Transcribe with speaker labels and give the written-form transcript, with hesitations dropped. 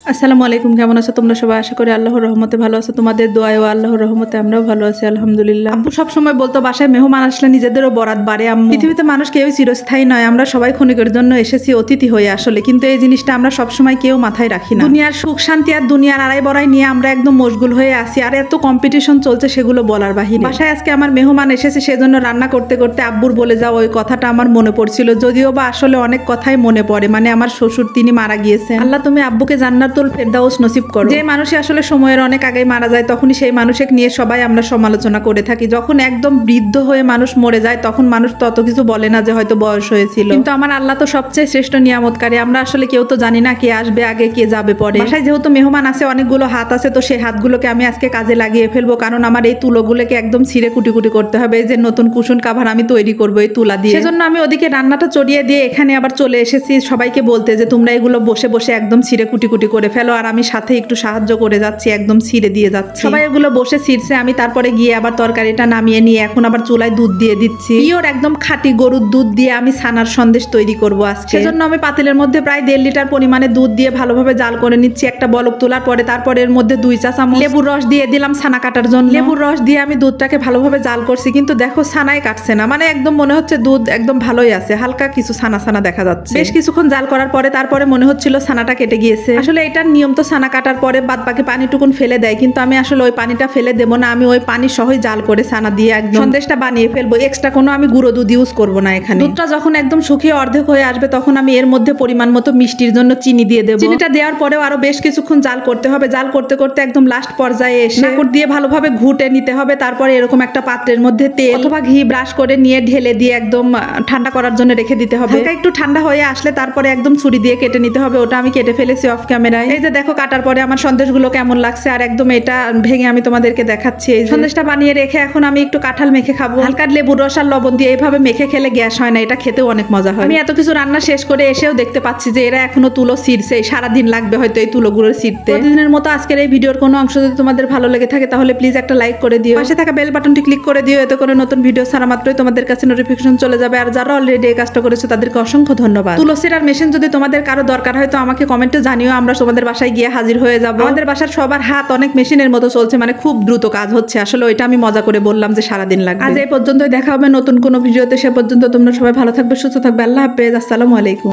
Speaker 1: আসসালামু আলাইকুম, কেমন আছো তোমরা সবাই? আশা করি আল্লাহর রহমতে ভালো আছো। তোমাদের দোয়ায় ও আল্লাহর রহমতে আমরাও ভালো আছি আলহামদুলিল্লাহ। আব্বু সবসময় বলতো বাসায় মেহমান আসলে নিজেদেরও বরাত বাড়ে। আম্মু, পৃথিবীতে মানুষ কেউই চিরস্থায়ী নয়, আমরা সবাই ক্ষণিকের জন্য এসেছি অতিথি হয়ে আসলে, কিন্তু এই জিনিসটা আমরা সবসময় কেউ মাথায় রাখি না। দুনিয়ার সুখ শান্তি আর দুনিয়ার আড়াই বড়াই নিয়ে আমরা একদম মশগুল হয়ে আসি, আর এত কম্পিটিশন চলছে সেগুলো বলার বাহিরে। বাসায় আজকে আমার মেহমান এসেছে, সেজন্য রান্না করতে করতে আব্বুর বলে যাও ওই কথাটা আমার মনে পড়ছিল, যদিও বা আসলে অনেক কথাই মনে পড়ে। মানে আমার শ্বশুর তিনি মারা গিয়েছেন, আল্লাহ তুমি আব্বুকে জান্নাতুল ফেরদাউস নসিব করো। যে মানুষ আসলে সময়ের অনেক আগেই মারা যায় তখনই সেই মানুষকে নিয়ে সবাই আমরা সমালোচনা করে থাকি। যখন একদম বৃদ্ধ হয়ে মানুষ মরে যায় তখন মানুষ তত কিছু বলে না যে হয়তো বয়স হয়েছিল, কিন্তু আমার আল্লাহ তো সবচেয়ে শ্রেষ্ঠ নিয়ামতকারী। আমরা আসলে কেউ তো জানি না কে আসবে আগে কে যাবে পরে। বাসায় যেহেতু মেহমান আছে, অনেকগুলো হাত আছে, তো সেই হাতগুলোকে আমি আজকে কাজে লাগিয়ে ফেলবো, কারণ আমার এই তুলোগুলোকে একদম ছিঁড়ে কুটি কুটি করতে হবে। এই যে নতুন কুশন কাভার আমি তৈরি করবো এই তুলা দিয়ে, সেজন্য আমি ওদিকে রান্নাটা চড়িয়ে দিয়ে এখানে আবার চলে এসেছি সবাইকে বলতে যে তোমরা এগুলো বসে বসে একদম ছিঁড়ে কুটি কুটি করে ফেলো, আর আমি সাথে একটু সাহায্য করে যাচ্ছি, একদম ছিঁড়ে দিয়ে যাচ্ছি। সবাই এগুলো বসে ছিঁড়ছে, আমি তারপরে গিয়ে আবার তরকারিটা নামিয়ে নিয়ে এখন আবার চুলায় দুধ দিয়ে দিচ্ছি। পিওর একদম খাঁটি গরুর দুধ দিয়ে আমি ছানার সন্দেশ তৈরি করব আজকে। সেজন্য আমি পাতিলের মধ্যে প্রায় 1.5 লিটার পরিমাণে দুধ দিয়ে ভালোভাবে জাল করে নিচ্ছি। একটা বলক তোলার পরে তারপরে এর মধ্যে 2 চা চামচ লেবুর রস দিয়ে দিলাম ছানা কাটার জন্য। লেবুর রস দিয়ে আমি দুধটাকে ভালোভাবে জাল করছি, কিন্তু দেখো ছানাই কাটছে না। মানে একদম মনে হচ্ছে দুধ একদম ভালোই আছে, হালকা কিছু ছানা ছানা দেখা যাচ্ছে। বেশ কিছুক্ষণ জাল করার পরে তারপরে মনে হচ্ছিল ছানাটা কেটে গিয়েছে। আসলে এটার নিয়ম তো ছানা কাটার পরে বাদ বাকি পানিটুকুন ফেলে দেয়, কিন্তু আমি আসলে ওই পানিটা ফেলে দেবো না। আমি ওই পানি সহই জাল করে ছানা দিয়ে একদম সন্দেশটা বানিয়ে ফেলবো। এক্সট্রা কোনো আমি গুঁড়ো দুধ ইউজ করবো না এখানে। দুধটা যখন একদম শুকিয়ে অর্ধেক হয়ে আসবে তখন আমি এর মধ্যে পরিমাণ মতো মিষ্টির জন্য চিনি দিয়ে দেবো। চিনিটা দেওয়ার পরেও আরো বেশ কিছুক্ষণ জাল করতে হবে। জাল করতে করতে একদম লাস্ট পর্যায়ে এসে নাকুর দিয়ে ভালোভাবে ঘুটে নিতে হবে। তারপরে এরকম একটা পাত্রের মধ্যে তেল অথবা ঘি ব্রাশ করে নিয়ে ঢেলে দিয়ে একদম ঠান্ডা করার জন্য রেখে দিতে হবে। হালকা একটু ঠান্ডা হয়ে আসলে তারপরে একদম ছুরি দিয়ে কেটে নিতে হবে। ওটা আমি কেটে ফেলেছি অফ ক্যামেরায়। এই যে দেখো কাটার পরে আমার সন্দেশগুলো কেমন লাগছে, আর একদম এটা ভেঙে আমি তোমাদেরকে দেখাচ্ছি। এই সন্দেশটা বানিয়ে রেখে এখন আমি একটু কাঁঠাল মেখে খাবো। হালকা লেবুর রস আর লবণ দিয়ে এইভাবে মেখে খেলে গ্যাস হয় না, এটা খেতেও অনেক মজা হয়। আমি এত কিছু রান্না শেষ করে এসেও দেখতে পাচ্ছি যে এরা এখনো তুলো ছিঁড়ছে। সারাদিন লাগবে হয়তো এই তুলোগুলো ছিঁড়তে। প্রতিদিনের মতো আজকের এই ভিডিওর কোনো অংশ যদি তোমাদের ভালো লেগে থাকে তাহলে প্লিজ একটা লাইক করে দিও। পাশে থাকা বেল বাটনটি ক্লিক করে দিও, এতে করে নতুন ভিডিও ছাড়া মাত্রই তোমাদের কাছে নোটিফিকেশন চলে যাবে। আর যারা অলরেডি এই কাজটা করেছে তাদেরকে অসংখ্য ধন্যবাদ। তুলো ছিঁড়ার মেশিন যদি তোমাদের কারো দরকার হয় তো আমাকে কমেন্টে জানিও, আমরা তোমাদের বাসায় গিয়ে হাজির হয়ে যাবো। আমাদের বাসার সবার হাত অনেক মেশিনের মতো চলছে, মানে খুব দ্রুত কাজ হচ্ছে। আসলে ওইটা আমি মজা করে বললাম যে সারাদিন লাগবে। আজ এই পর্যন্তই, দেখা হবে নতুন কোনো ভিডিওতে। সে পর্যন্ত তোমরা সবাই ভালো থাকবে, সুস্থ থাকবে। আল্লাহ হাফেজ, আসসালামু আলাইকুম।